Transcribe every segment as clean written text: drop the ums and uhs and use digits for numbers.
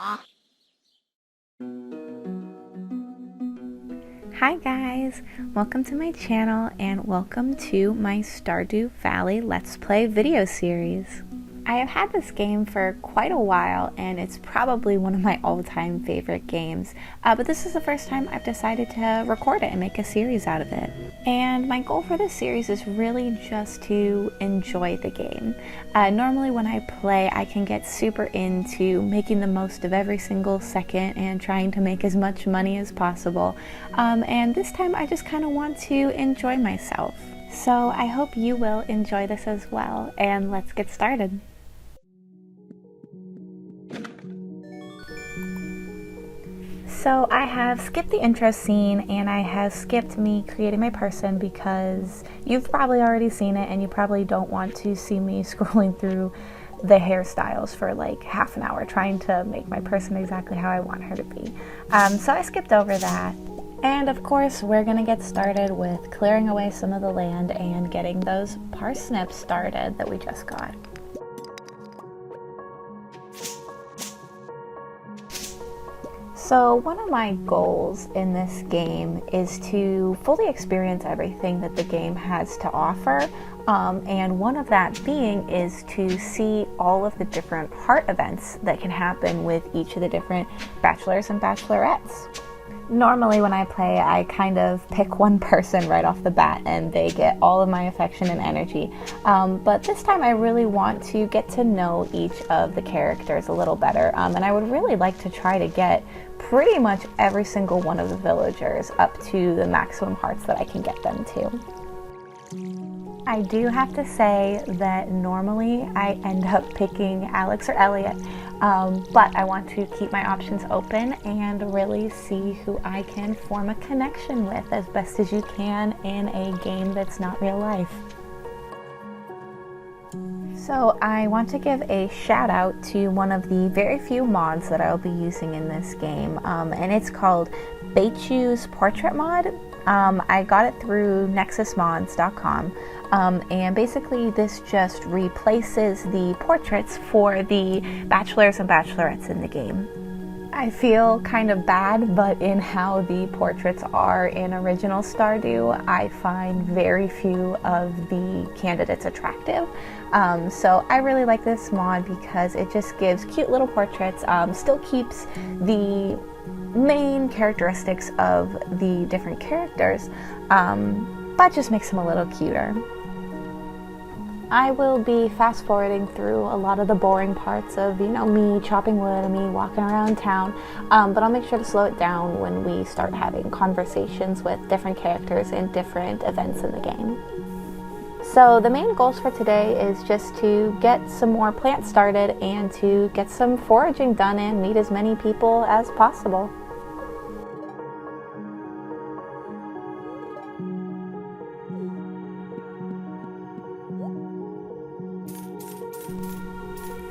Hi guys, welcome to my channel and welcome to my Stardew Valley Let's Play video series. I have had this game for quite a while and it's probably one of my all-time favorite games, but this is the first time I've decided to record it and make a series out of it. And my goal for this series is really just to enjoy the game. Normally when I play, I can get super into making the most of every single second and trying to make as much money as possible. And this time I just kind of want to enjoy myself. So I hope you will enjoy this as well, and let's get started. So I have skipped the intro scene and I have skipped me creating my person because you've probably already seen it and you probably don't want to see me scrolling through the hairstyles for like half an hour trying to make my person exactly how I want her to be. So I skipped over that. And of course we're gonna get started with clearing away some of the land and getting those parsnips started that we just got. So one of my goals in this game is to fully experience everything that the game has to offer, and one of that being is to see all of the different heart events that can happen with each of the different bachelors and bachelorettes. Normally when I play, I kind of pick one person right off the bat and they get all of my affection and energy. But this time I really want to get to know each of the characters a little better. And I would really like to try to get pretty much every single one of the villagers up to the maximum hearts that I can get them to. I do have to say that normally I end up picking Alex or Elliot, but I want to keep my options open and really see who I can form a connection with as best as you can in a game that's not real life. So I want to give a shout out to one of the very few mods that I'll be using in this game, and it's called Beichu's Portrait Mod. I got it through nexusmods.com, and basically this just replaces the portraits for the bachelors and bachelorettes in the game. I feel kind of bad, but in how the portraits are in original Stardew, I find very few of the candidates attractive. So I really like this mod because it just gives cute little portraits, still keeps the main characteristics of the different characters, but just makes them a little cuter. I will be fast forwarding through a lot of the boring parts of, me chopping wood and me walking around town, but I'll make sure to slow it down when we start having conversations with different characters and different events in the game. So the main goals for today is just to get some more plants started and to get some foraging done and meet as many people as possible.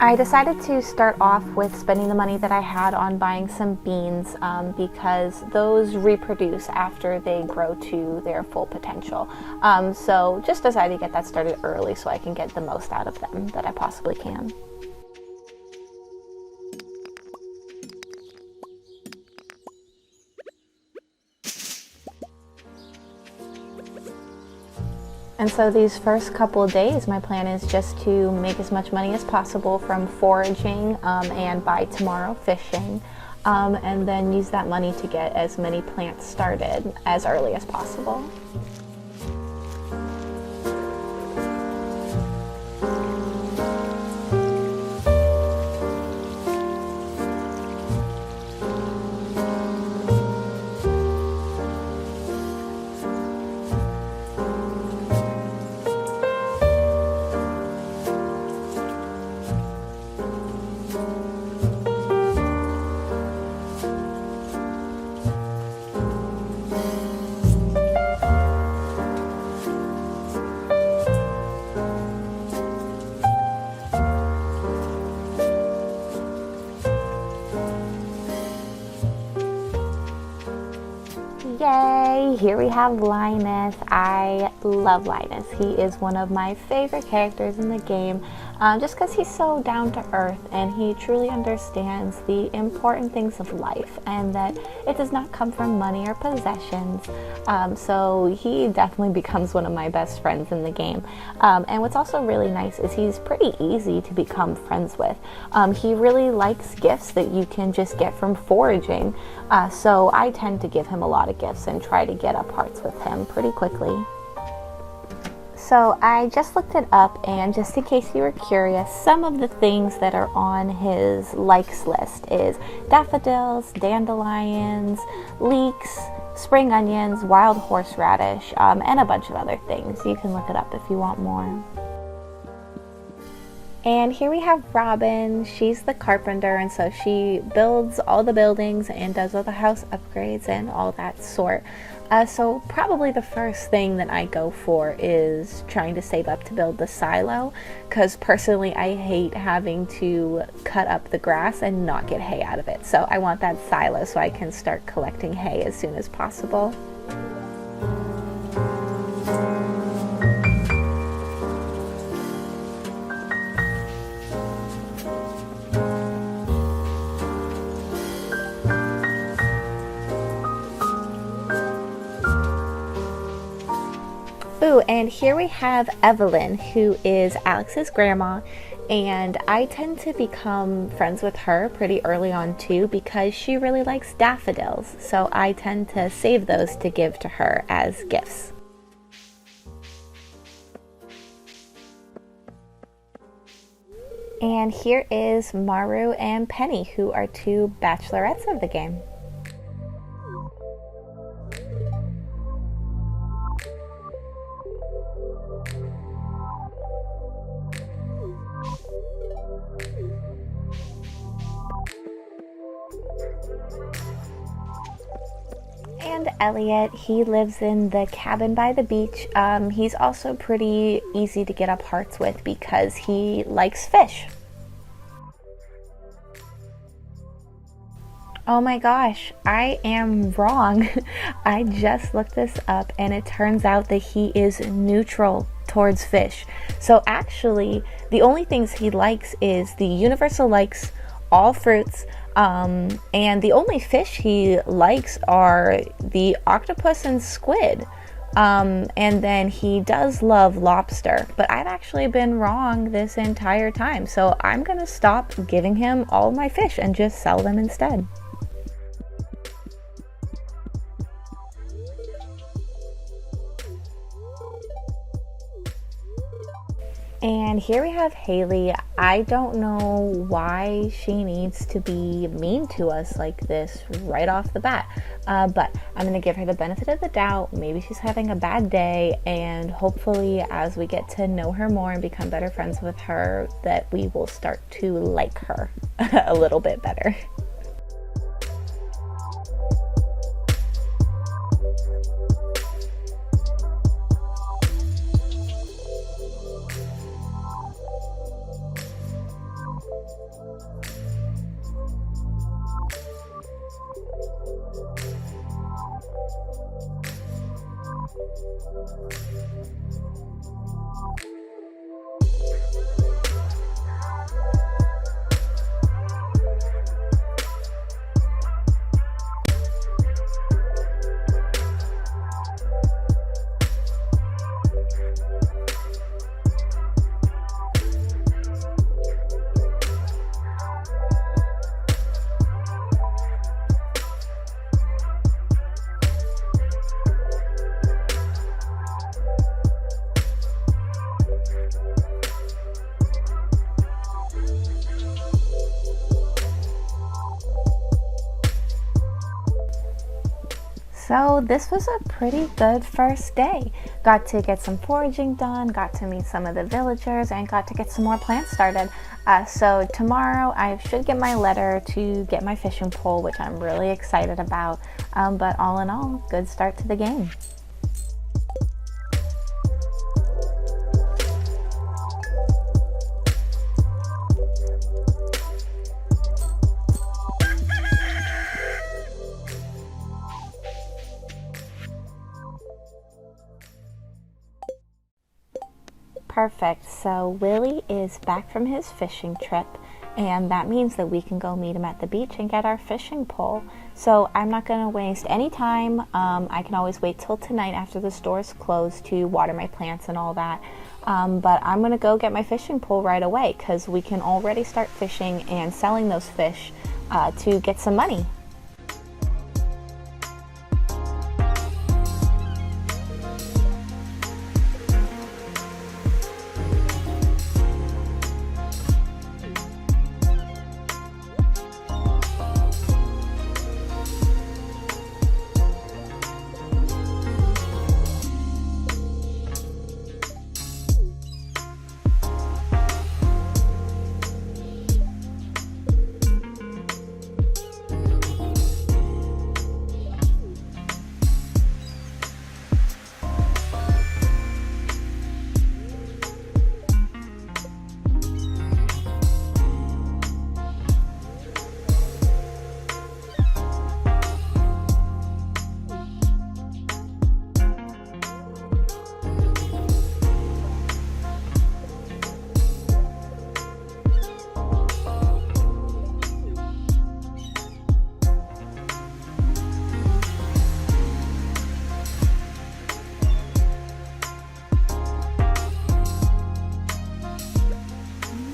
I decided to start off with spending the money that I had on buying some beans because those reproduce after they grow to their full potential. So just decided to get that started early so I can get the most out of them that I possibly can. And so these first couple of days, my plan is just to make as much money as possible from foraging and by tomorrow fishing, and then use that money to get as many plants started as early as possible. Yay! Here we have Linus. I love Linus. He is one of my favorite characters in the game. just because he's so down to earth and he truly understands the important things of life and that it does not come from money or possessions. So he definitely becomes one of my best friends in the game. And what's also really nice is he's pretty easy to become friends with. He really likes gifts that you can just get from foraging. So I tend to give him a lot of gifts and try to get up hearts with him pretty quickly. So I just looked it up, and just in case you were curious, some of the things that are on his likes list is daffodils, dandelions, leeks, spring onions, wild horseradish, and a bunch of other things. You can look it up if you want more. And here we have Robin. She's the carpenter, and so she builds all the buildings and does all the house upgrades and all that sort. So probably the first thing that I go for is trying to save up to build the silo, because personally I hate having to cut up the grass and not get hay out of it. So I want that silo so I can start collecting hay as soon as possible. Ooh, and here we have Evelyn, who is Alex's grandma, and I tend to become friends with her pretty early on too because she really likes daffodils, so I tend to save those to give to her as gifts. And here is Maru and Penny, who are two bachelorettes of the game. And Elliot, he lives in the cabin by the beach. He's also pretty easy to get up hearts with because he likes fish. Oh my gosh, I am wrong. I just looked this up and it turns out that he is neutral towards fish. So actually, the only things he likes is the universal likes all fruits, and the only fish he likes are the octopus and squid. And then he does love lobster, but I've actually been wrong this entire time. So I'm gonna stop giving him all of my fish and just sell them instead. And here we have Haley. I don't know why she needs to be mean to us like this right off the bat, but I'm going to give her the benefit of the doubt. Maybe she's having a bad day, and hopefully as we get to know her more and become better friends with her, that we will start to like her a little bit better. So this was a pretty good first day. Got to get some foraging done, got to meet some of the villagers, and got to get some more plants started. So tomorrow I should get my letter to get my fishing pole, which I'm really excited about. But all in all, good start to the game. Perfect. So Willie is back from his fishing trip, and that means that we can go meet him at the beach and get our fishing pole. So I'm not going to waste any time. I can always wait till tonight after the store's closed to water my plants and all that. But I'm going to go get my fishing pole right away because we can already start fishing and selling those fish to get some money.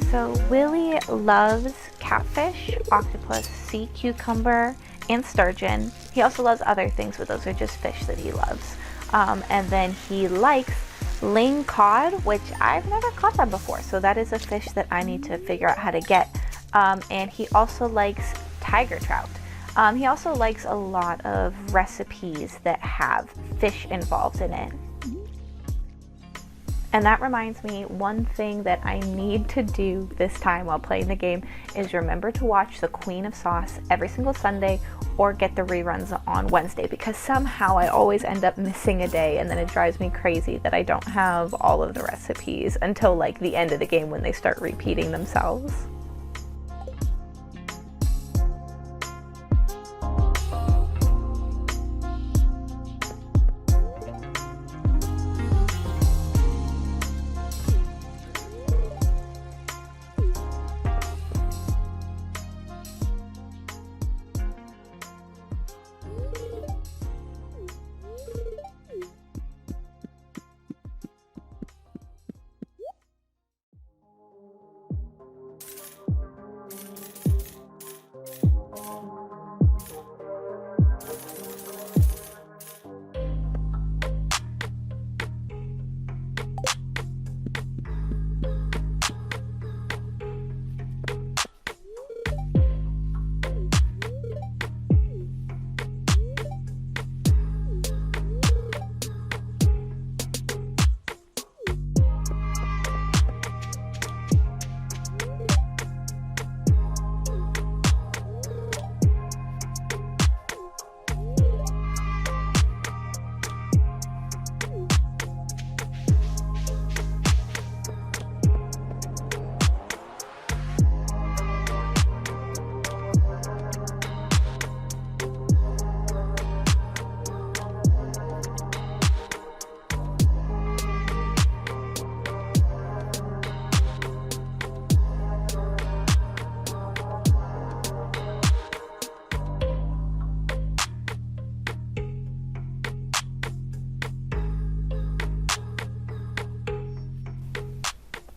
So Willie loves catfish, octopus, sea cucumber, and sturgeon. He also loves other things, but those are just fish that he loves. And then he likes ling cod, which I've never caught that before. So that is a fish that I need to figure out how to get. And he also likes tiger trout. He also likes a lot of recipes that have fish involved in it. And that reminds me, one thing that I need to do this time while playing the game is remember to watch The Queen of Sauce every single Sunday or get the reruns on Wednesday, because somehow I always end up missing a day and then it drives me crazy that I don't have all of the recipes until like the end of the game when they start repeating themselves.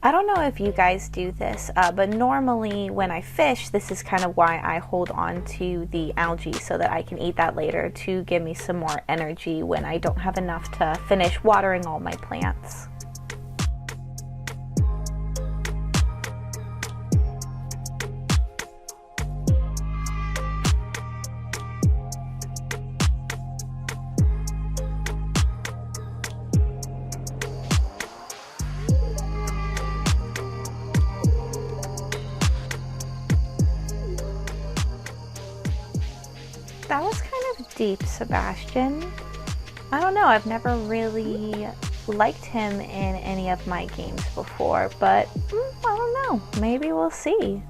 I don't know if you guys do this, but normally when I fish, this is kind of why I hold on to the algae so that I can eat that later to give me some more energy when I don't have enough to finish watering all my plants. That was kind of deep, Sebastian. I don't know, I've never really liked him in any of my games before, but I don't know, maybe we'll see.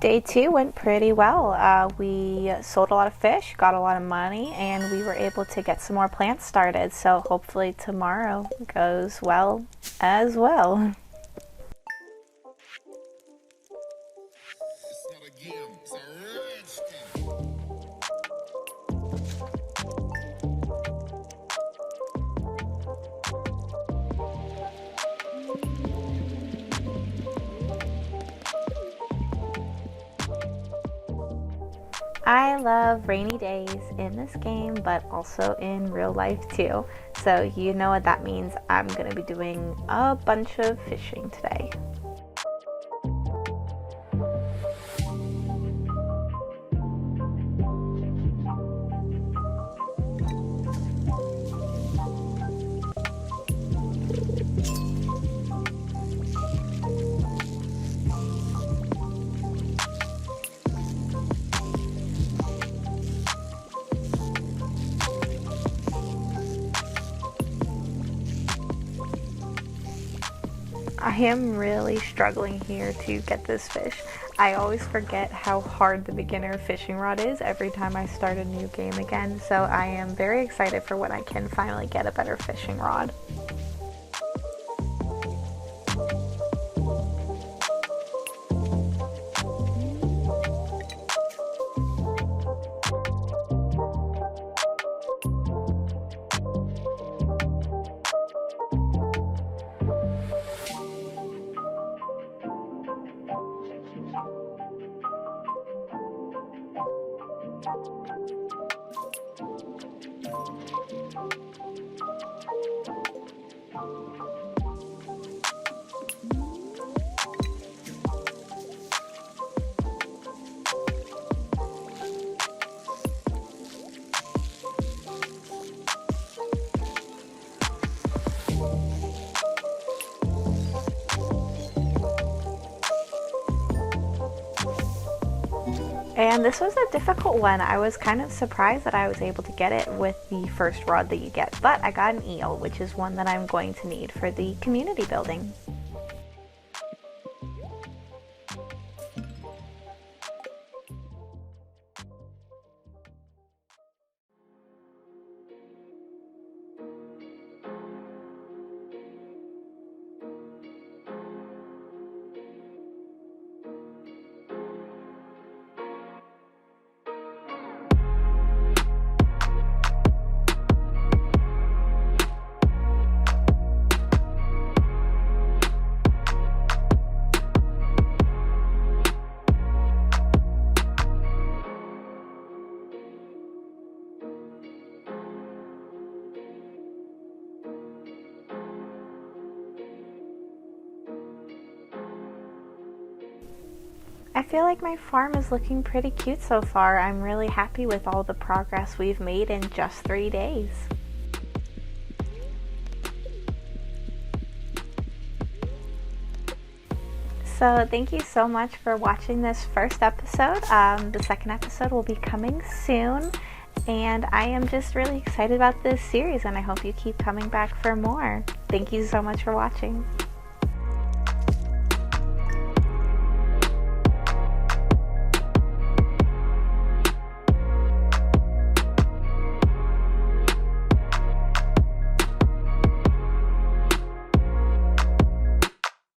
Day 2 went pretty well. We sold a lot of fish, got a lot of money, and we were able to get some more plants started. So hopefully tomorrow goes well as well. I love rainy days in this game, but also in real life too. So you know what that means. I'm going to be doing a bunch of fishing today. I am really struggling here to get this fish. I always forget how hard the beginner fishing rod is every time I start a new game again, so I am very excited for when I can finally get a better fishing rod. And this was a difficult one. I was kind of surprised that I was able to get it with the first rod that you get, but I got an eel, which is one that I'm going to need for the community building. I feel like my farm is looking pretty cute so far. I'm really happy with all the progress we've made in just 3 days. So thank you so much for watching this first episode. The second episode will be coming soon, and I am just really excited about this series, and I hope you keep coming back for more. Thank you so much for watching.